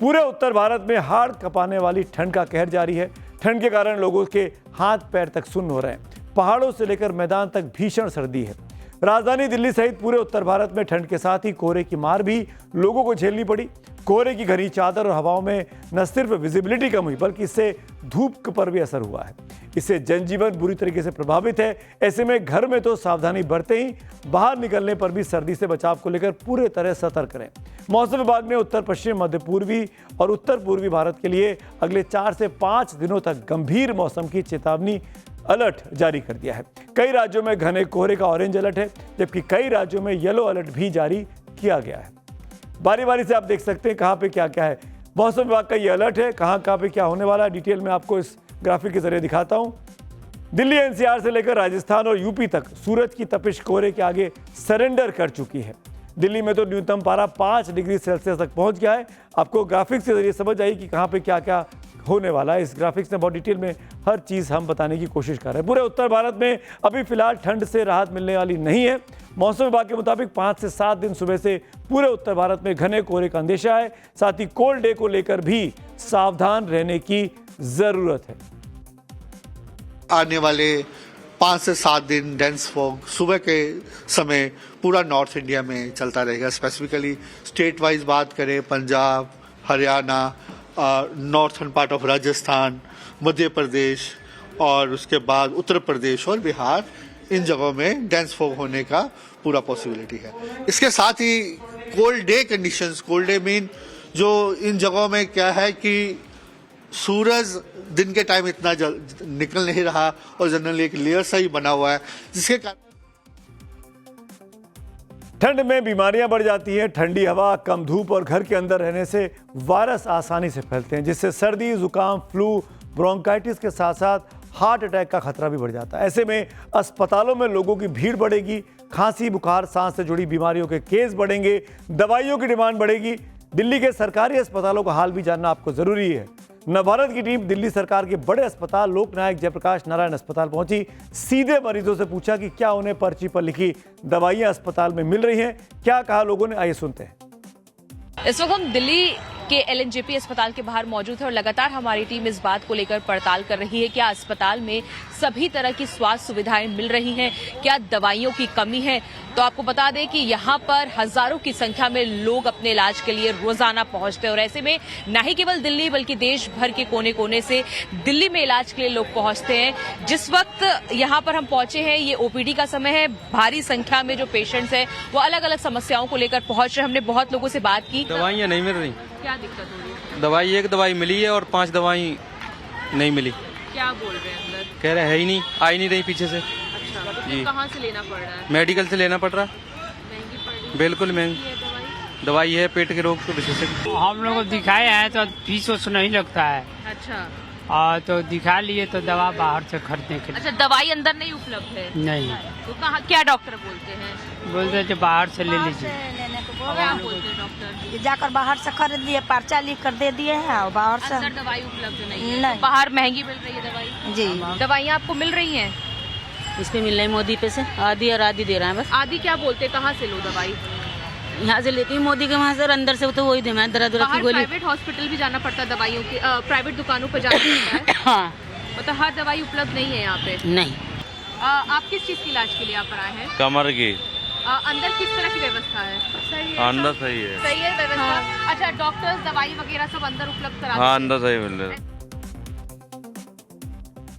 पूरे उत्तर भारत में हाड़ कपाने वाली ठंड का कहर जारी है। ठंड के कारण लोगों के हाथ पैर तक सुन्न हो रहे हैं। पहाड़ों से लेकर मैदान तक भीषण सर्दी है। राजधानी दिल्ली सहित पूरे उत्तर भारत में ठंड के साथ ही कोहरे की मार भी लोगों को झेलनी पड़ी। कोहरे की घनी चादर और हवाओं में न सिर्फ विजिबिलिटी कम हुई बल्कि इससे धूप पर भी असर हुआ है। इससे जनजीवन बुरी तरीके से प्रभावित है। ऐसे में घर में तो सावधानी बरतें ही, बाहर निकलने पर भी सर्दी से बचाव को लेकर पूरे तरह सतर्क रहें। मौसम विभाग ने उत्तर पश्चिम, मध्य पूर्वी और उत्तर पूर्वी भारत के लिए अगले 4 से 5 दिनों तक गंभीर मौसम की चेतावनी अलर्ट जारी कर दिया है। कई राज्यों में घने कोहरे का ऑरेंज अलर्ट है, जबकि कई राज्यों में येलो अलर्ट भी जारी किया गया है। बारी बारी से आप देख सकते हैं कहां पे क्या क्या है। मौसम विभाग का ये अलर्ट है, कहां पे क्या होने वाला है, डिटेल में आपको इस ग्राफिक के जरिए दिखाता हूं। दिल्ली एनसीआर से लेकर राजस्थान और यूपी तक सूरज की तपिश कोहरे के आगे सरेंडर कर चुकी है। दिल्ली में तो न्यूनतम पारा 5 डिग्री सेल्सियस तक पहुंच गया है। आपको ग्राफिक्स के जरिए समझ आई कि कहां पे क्या क्या होने वाला है। इस ग्राफिक्स में बहुत डिटेल में हर चीज़ हम बताने की कोशिश कर रहे हैं। पूरे उत्तर भारत में अभी फिलहाल ठंड से राहत मिलने वाली नहीं है। मौसम विभाग के मुताबिक 5 से 7 दिन सुबह से पूरे उत्तर भारत में घने कोहरे का अंदेशा है। साथ ही कोल्ड डे को लेकर भी सावधान रहने की जरूरत है। आने वाले 5 से 7 दिन डेंस फॉग सुबह के समय पूरा नॉर्थ इंडिया में चलता रहेगा। स्पेसिफिकली स्टेट वाइज बात करें, Punjab, Haryana, northern part of Rajasthan, Madhya Pradesh और उसके बाद उत्तर प्रदेश और बिहार, इन जगहों में डेंस फॉग होने का पूरा पॉसिबिलिटी है। इसके साथ ही cold day conditions, cold day mean जो इन जगहों में क्या है कि सूरज दिन के टाइम इतना निकल नहीं रहा और जनरली एक लेयर सा ही बना हुआ है, जिसके कारण ठंड में बीमारियां बढ़ जाती हैं। ठंडी हवा, कम धूप और घर के अंदर रहने से वायरस आसानी से फैलते हैं, जिससे सर्दी, जुकाम, फ्लू, ब्रोंकाइटिस के साथ साथ हार्ट अटैक का खतरा भी बढ़ जाता है। ऐसे में अस्पतालों में लोगों की भीड़ बढ़ेगी। खांसी, बुखार, सांस से जुड़ी बीमारियों के केस बढ़ेंगे। दवाइयों की डिमांड बढ़ेगी। दिल्ली के सरकारी अस्पतालों का हाल भी जानना आपको जरूरी है। नवभारत की टीम दिल्ली सरकार के बड़े अस्पताल लोकनायक जयप्रकाश नारायण अस्पताल पहुंची। सीधे मरीजों से पूछा कि क्या उन्हें पर्ची पर लिखी दवाइयां अस्पताल में मिल रही हैं। क्या कहा लोगों ने, आइए सुनते हैं। इस वक्त हम दिल्ली के एलएनजेपी अस्पताल के बाहर मौजूद है और लगातार हमारी टीम इस बात को लेकर पड़ताल कर रही है कि अस्पताल में सभी तरह की स्वास्थ्य सुविधाएं मिल रही हैं, क्या दवाइयों की कमी है। तो आपको बता दें कि यहाँ पर हजारों की संख्या में लोग अपने इलाज के लिए रोजाना पहुंचते हैं और ऐसे में न ही केवल दिल्ली बल्कि देश भर के कोने कोने से दिल्ली में इलाज के लिए लोग पहुंचते हैं। जिस वक्त यहाँ पर हम पहुंचे हैं, ये ओपीडी का समय है। भारी संख्या में जो पेशेंट्स हैं वो अलग अलग समस्याओं को लेकर पहुंच रहे हैं। हमने बहुत लोगों से बात की। दवाइयाँ नहीं मिल रही। क्या दिक्कत हो रही है? दवाई एक दवाई मिली है और 5 दवाई नहीं मिली। क्या बोल रहे हैं अंदर? कह रहे है ही नहीं, आ ही नहीं रही पीछे से। अच्छा, जी। कहाँ से लेना पड़ रहा है? मेडिकल से लेना पड़ रहा। महंगी पड़ रही है? बिल्कुल महंगी है दवाई? दवाई है पेट के रोग के विशेषज्ञ। हम लोग को दिखाए हैं तो फीस उस नहीं लगता है। अच्छा, और तो दिखा लिए तो दवा बाहर से खरीदने के लिए। अच्छा, दवाई अंदर नहीं उपलब्ध है? नहीं, तो कहाँ, क्या डॉक्टर बोलते हैं? बोलते हैं कि बाहर से ले लीजिए। क्या बोलते हैं डॉक्टर? जाकर बाहर से खरीद लिए, पर्चा लिख कर दे दिए हैं और बाहर से अंदर दवाई उपलब्ध नहीं है? नहीं। तो बाहर महंगी मिल रही है दवाई? जी। दवाइयाँ आपको मिल रही हैं? इस पे मिल रही है मोदी पे से, आधी और आधी दे रहा है बस। आदि क्या बोलते हैं, कहाँ से लो दवाई? यहाँ से लेती हूँ मोदी के वहाँ से, और अंदर से तो वही दे मैं दर्द की बाहर गोली। प्राइवेट हॉस्पिटल भी जाना पड़ता है दवाइयों की, प्राइवेट दुकानों पर जाना पड़ता है। हाँ। मतलब हर दवाई उपलब्ध नहीं है यहाँ पे? नहीं। आप किस चीज की इलाज के लिए यहाँ पर आए हैं? कमर की। अंदर किस तरह की व्यवस्था है? सही है, अंदर सही है। सही है व्यवस्था। अच्छा, डॉक्टर्स, दवाई वगैरह सब अंदर उपलब्ध करा? हाँ, अंदर सही मिल रहा है।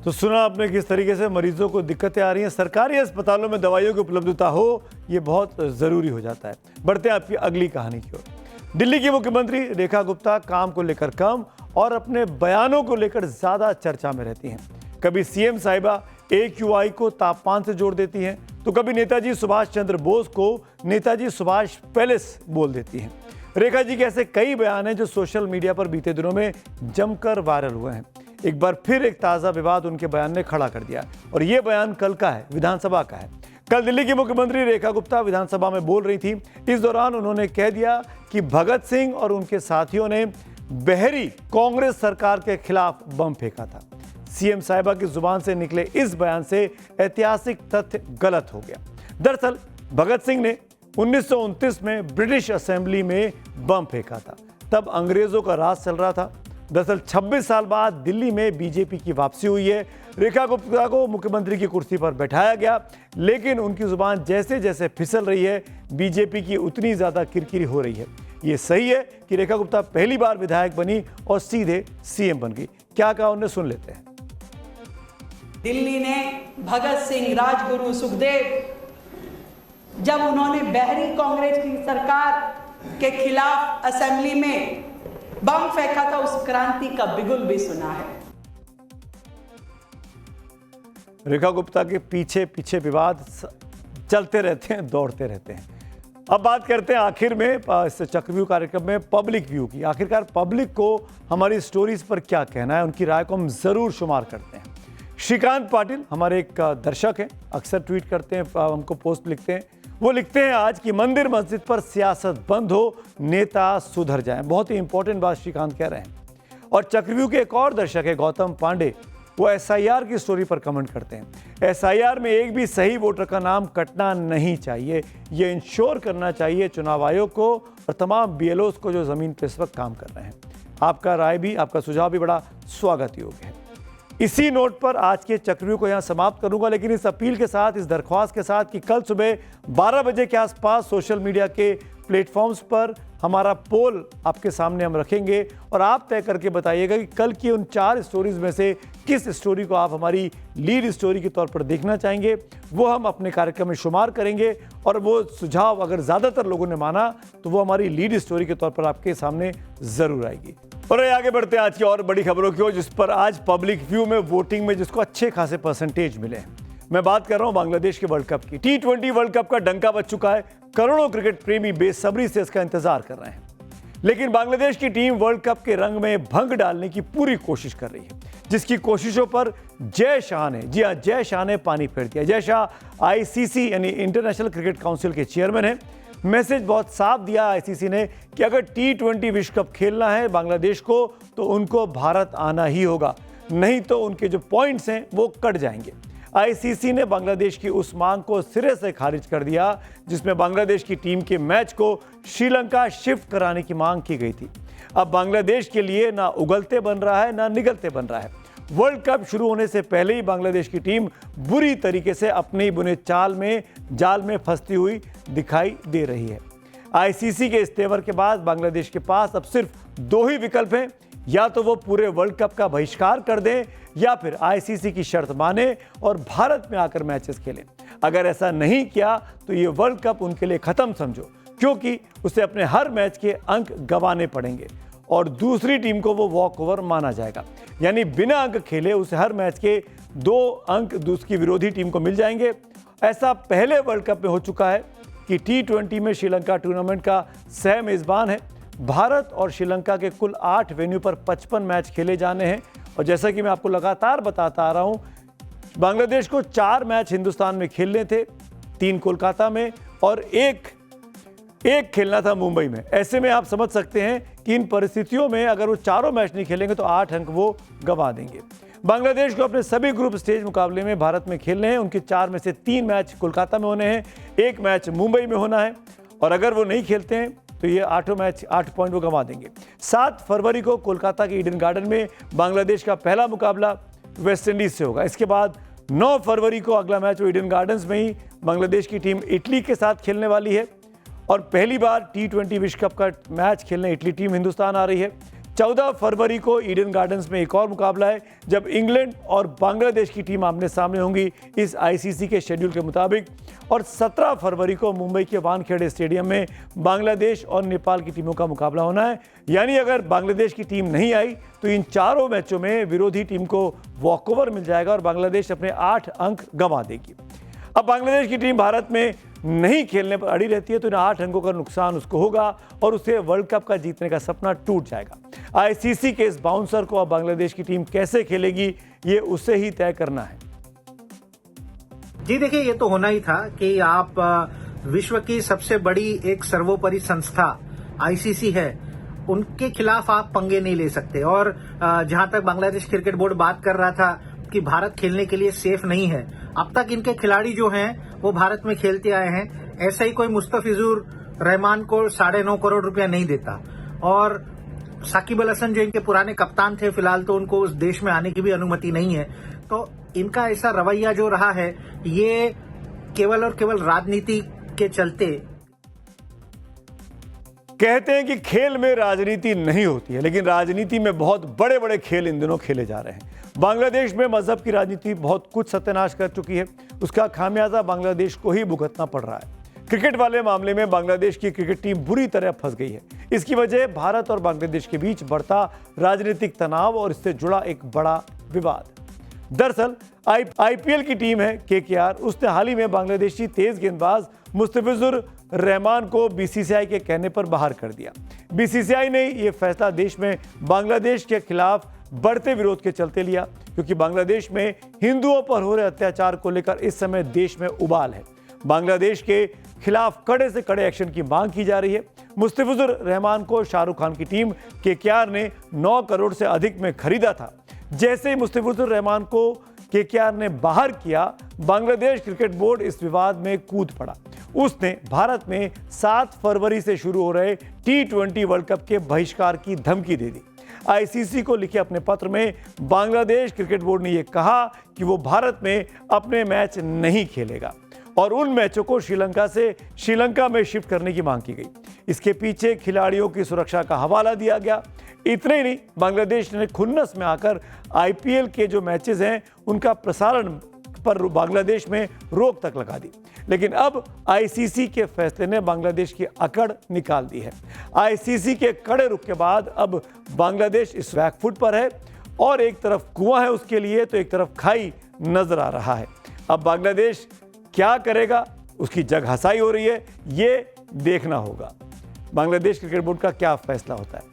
तो सुना आपने किस तरीके से मरीजों को दिक्कतें आ रही हैं। सरकारी अस्पतालों में दवाइयों की उपलब्धता हो, ये बहुत ज़रूरी हो जाता है। बढ़ते हैं आपकी अगली कहानी की ओर। दिल्ली की मुख्यमंत्री रेखा गुप्ता काम को लेकर कम और अपने बयानों को लेकर ज़्यादा चर्चा में रहती हैं। कभी सीएम साहिबा AQI को तापमान से जोड़ देती हैं, तो कभी नेताजी सुभाष चंद्र बोस को नेताजी सुभाष पैलेस बोल देती हैं। रेखा जी के ऐसे कई बयान हैं जो सोशल मीडिया पर बीते दिनों में जमकर वायरल हुए हैं। एक बार फिर एक ताज़ा विवाद उनके बयान ने खड़ा कर दिया और ये बयान कल का है, विधानसभा का है। कल दिल्ली की मुख्यमंत्री रेखा गुप्ता विधानसभा में बोल रही थी। इस दौरान उन्होंने कह दिया कि भगत सिंह और उनके साथियों ने बहरी कांग्रेस सरकार के खिलाफ बम फेंका था। सीएम साहिबा की जुबान से निकले इस बयान से ऐतिहासिक तथ्य गलत हो गया। दरअसल भगत सिंह ने 1929 में ब्रिटिश असेंबली में बम फेंका था। तब अंग्रेजों का राज चल रहा था। दरअसल 26 साल बाद दिल्ली में बीजेपी की वापसी हुई है। रेखा गुप्ता को मुख्यमंत्री की कुर्सी पर बैठाया गया, लेकिन उनकी जुबान जैसे जैसे फिसल रही है, बीजेपी की उतनी ज्यादा किरकिरी हो रही है। ये सही है कि रेखा गुप्ता पहली बार विधायक बनी और सीधे सीएम बन गई। क्या कहा उन्हें, सुन लेते हैं। दिल्ली ने भगत सिंह, राजगुरु, सुखदेव, जब उन्होंने बहरी कांग्रेस की सरकार के खिलाफ असेंबली में बम फेंका था, उस क्रांति का बिगुल भी सुना है। रेखा गुप्ता के पीछे पीछे विवाद चलते रहते हैं, दौड़ते रहते हैं। अब बात करते हैं आखिर में इस चक्रव्यूह कार्यक्रम में पब्लिक व्यू की। आखिरकार पब्लिक को हमारी स्टोरीज पर क्या कहना है, उनकी राय को हम जरूर शुमार करते हैं। श्रीकांत पाटिल हमारे एक दर्शक हैं, अक्सर ट्वीट करते हैं, हमको पोस्ट लिखते हैं। वो लिखते हैं आज कि मंदिर मस्जिद पर सियासत बंद हो, नेता सुधर जाएं। बहुत ही इंपॉर्टेंट बात श्रीकांत कह रहे हैं। और चक्रव्यूह के एक और दर्शक है गौतम पांडे, वो एसआईआर की स्टोरी पर कमेंट करते हैं। एसआईआर में एक भी सही वोटर का नाम कटना नहीं चाहिए। ये इंश्योर करना चाहिए चुनाव आयोग को और तमाम बीएलओस को जो जमीन पर इस वक्त काम कर रहे हैं। आपका राय भी, आपका सुझाव भी बड़ा स्वागत योग्य है। इसी नोट पर आज के चक्रव्यूह को यहां समाप्त करूंगा, लेकिन इस अपील के साथ, इस दरख्वास्त के साथ कि कल सुबह 12 बजे के आसपास सोशल मीडिया के प्लेटफॉर्म्स पर हमारा पोल आपके सामने हम रखेंगे और आप तय करके बताइएगा कि कल की उन 4 स्टोरीज में से किस स्टोरी को आप हमारी लीड स्टोरी के तौर पर देखना चाहेंगे। वो हम अपने कार्यक्रम में शुमार करेंगे और वो सुझाव अगर ज़्यादातर लोगों ने माना तो वो हमारी लीड स्टोरी के तौर पर आपके सामने ज़रूर आएगी। और आगे बढ़ते हैं आज की और बड़ी खबरों की ओर, जिस पर आज पब्लिक व्यू में वोटिंग में जिसको अच्छे खासे परसेंटेज मिले हैं। मैं बात कर रहा हूं बांग्लादेश के वर्ल्ड कप की। T20 वर्ल्ड कप का डंका बज चुका है। करोड़ों क्रिकेट प्रेमी बेसब्री से इसका इंतजार कर रहे हैं, लेकिन बांग्लादेश की टीम वर्ल्ड कप के रंग में भंग डालने की पूरी कोशिश कर रही है, जिसकी कोशिशों पर जय शाह ने, जी हां, जय शाह ने पानी फेर दिया। जय शाह आईसीसी यानी इंटरनेशनल क्रिकेट काउंसिल के चेयरमैन हैं। मैसेज बहुत साफ दिया आईसीसी ने कि अगर T20 विश्व कप खेलना है बांग्लादेश को तो उनको भारत आना ही होगा, नहीं तो उनके जो पॉइंट्स हैं वो कट जाएंगे। आईसीसी ने बांग्लादेश की उस मांग को सिरे से खारिज कर दिया जिसमें बांग्लादेश की टीम के मैच को श्रीलंका शिफ्ट कराने की मांग की गई थी। अब बांग्लादेश के लिए ना उगलते बन रहा है ना निगलते बन रहा है। वर्ल्ड कप शुरू होने से पहले ही बांग्लादेश की टीम बुरी तरीके से अपने ही बुने जाल में फंसती हुई दिखाई दे रही है। आईसीसी के इस तेवर के बाद बांग्लादेश के पास अब सिर्फ 2 ही विकल्प हैं, या तो वो पूरे वर्ल्ड कप का बहिष्कार कर दें या फिर आईसीसी की शर्त माने और भारत में आकर मैचेस खेलें। अगर ऐसा नहीं किया तो ये वर्ल्ड कप उनके लिए खत्म समझो, क्योंकि उसे अपने हर मैच के अंक गंवाने पड़ेंगे और दूसरी टीम को वो वॉक ओवर माना जाएगा। यानी बिना अंक खेले उसे हर मैच के 2 अंक दूसरी विरोधी टीम को मिल जाएंगे। ऐसा पहले वर्ल्ड कप में हो चुका है कि T20 में श्रीलंका टूर्नामेंट का सह मेजबान है। भारत और श्रीलंका के कुल 8 वेन्यू पर 55 मैच खेले जाने हैं और जैसा कि मैं आपको लगातार बताता आ रहा हूं, बांग्लादेश को 4 मैच हिंदुस्तान में खेलने थे, 3 कोलकाता में और एक खेलना था मुंबई में। ऐसे में आप समझ सकते हैं कि इन परिस्थितियों में अगर वो चारों मैच नहीं खेलेंगे तो 8 अंक वो गंवा देंगे। बांग्लादेश को अपने सभी ग्रुप स्टेज मुकाबले में भारत में खेलने हैं। उनके 4 में से 3 मैच कोलकाता में होने हैं, 1 मैच मुंबई में होना है और अगर वो नहीं खेलते हैं तो ये 8 मैच 8 पॉइंट वो गंवा देंगे। 7 फरवरी को कोलकाता के ईडन गार्डन में बांग्लादेश का पहला मुकाबला वेस्ट इंडीज से होगा। इसके बाद 9 फरवरी को अगला मैच वो ईडन गार्डन्स में ही बांग्लादेश की टीम इटली के साथ खेलने वाली है और पहली बार T20 विश्व कप का मैच खेलने इटली टीम हिंदुस्तान आ रही है। 14 फरवरी को ईडन गार्डन्स में एक और मुकाबला है जब इंग्लैंड और बांग्लादेश की टीम आमने सामने होंगी इस आईसीसी के शेड्यूल के मुताबिक। और 17 फरवरी को मुंबई के वानखेड़े स्टेडियम में बांग्लादेश और नेपाल की टीमों का मुकाबला होना है। यानी अगर बांग्लादेश की टीम नहीं आई तो इन चारों मैचों में विरोधी टीम को वॉकओवर मिल जाएगा और बांग्लादेश अपने 8 अंक गंवा देगी। अब बांग्लादेश की टीम भारत में नहीं खेलने पर अड़ी रहती है तो इन 8 अंकों का नुकसान उसको होगा और उसे वर्ल्ड कप का जीतने का सपना टूट जाएगा। आईसीसी के इस बाउंसर को अब बांग्लादेश की टीम कैसे खेलेगी ये उसे ही तय करना है। जी देखिए, ये तो होना ही था कि आप विश्व की सबसे बड़ी एक सर्वोपरि संस्था आईसीसी है, उनके खिलाफ आप पंगे नहीं ले सकते। और जहां तक बांग्लादेश क्रिकेट बोर्ड बात कर रहा था कि भारत खेलने के लिए सेफ नहीं है, अब तक इनके खिलाड़ी जो हैं वो भारत में खेलते आए हैं। ऐसा ही कोई मुस्तफिजुर रहमान को 9.5 करोड़ रुपया नहीं देता और साकिब अल हसन जो इनके पुराने कप्तान थे, फिलहाल तो उनको उस देश में आने की भी अनुमति नहीं है। तो इनका ऐसा रवैया जो रहा है, ये केवल और केवल राजनीति के चलते। कहते हैं कि खेल में राजनीति नहीं होती है, लेकिन राजनीति में बहुत बड़े बड़े खेल इन दिनों खेले जा रहे हैं। बांग्लादेश में मजहब की राजनीति बहुत कुछ सत्यानाश कर चुकी है, उसका खामियाजा बांग्लादेश को ही भुगतना पड़ रहा है। क्रिकेट वाले मामले में बांग्लादेश की क्रिकेट टीम बुरी तरह फंस गई है। इसकी वजह भारत और बांग्लादेश के बीच बढ़ता राजनीतिक तनाव और इससे जुड़ा एक बड़ा विवाद। दरअसल आईपीएल की टीम है केकेआर, उसने हाल ही में बांग्लादेशी तेज गेंदबाज मुस्तफिजुर रहमान को बीसीसीआई के कहने पर बाहर कर दिया। बीसीसीआई ने यह फैसला देश में बांग्लादेश के खिलाफ बढ़ते विरोध के चलते लिया, क्योंकि बांग्लादेश में हिंदुओं पर हो रहे अत्याचार को लेकर इस समय देश में उबाल है। बांग्लादेश के खिलाफ कड़े से कड़े एक्शन की मांग की जा रही है। मुस्तफिजुर रहमान को शाहरुख खान की टीम केकेआर ने 9 करोड़ से अधिक में खरीदा था। जैसे ही मुस्तफिजुर रहमान को केकेआर ने बाहर किया, बांग्लादेश क्रिकेट बोर्ड इस विवाद में कूद पड़ा। उसने भारत में 7 फरवरी से शुरू हो रहे T20 वर्ल्ड कप के बहिष्कार की धमकी दे दी। आईसीसी को लिखे अपने पत्र में बांग्लादेश क्रिकेट बोर्ड ने यह कहा कि वो भारत में अपने मैच नहीं खेलेगा और उन मैचों को श्रीलंका में शिफ्ट करने की मांग की गई। इसके पीछे खिलाड़ियों की सुरक्षा का हवाला दिया गया। इतने ही नहीं, बांग्लादेश ने खुन्नस में आकर आईपीएल के जो मैचेस हैं उनका प्रसारण पर बांग्लादेश में रोक तक लगा दी। लेकिन अब आईसीसी के फैसले ने बांग्लादेश की अकड़ निकाल दी है। आईसीसी के कड़े रुख के बाद अब बांग्लादेश इस बैकफुट पर है और एक तरफ कुआं है उसके लिए, तो एक तरफ खाई नजर आ रहा है। अब बांग्लादेश क्या करेगा, उसकी जग हंसाई हो रही है, ये देखना होगा बांग्लादेश क्रिकेट बोर्ड का क्या फैसला होता है।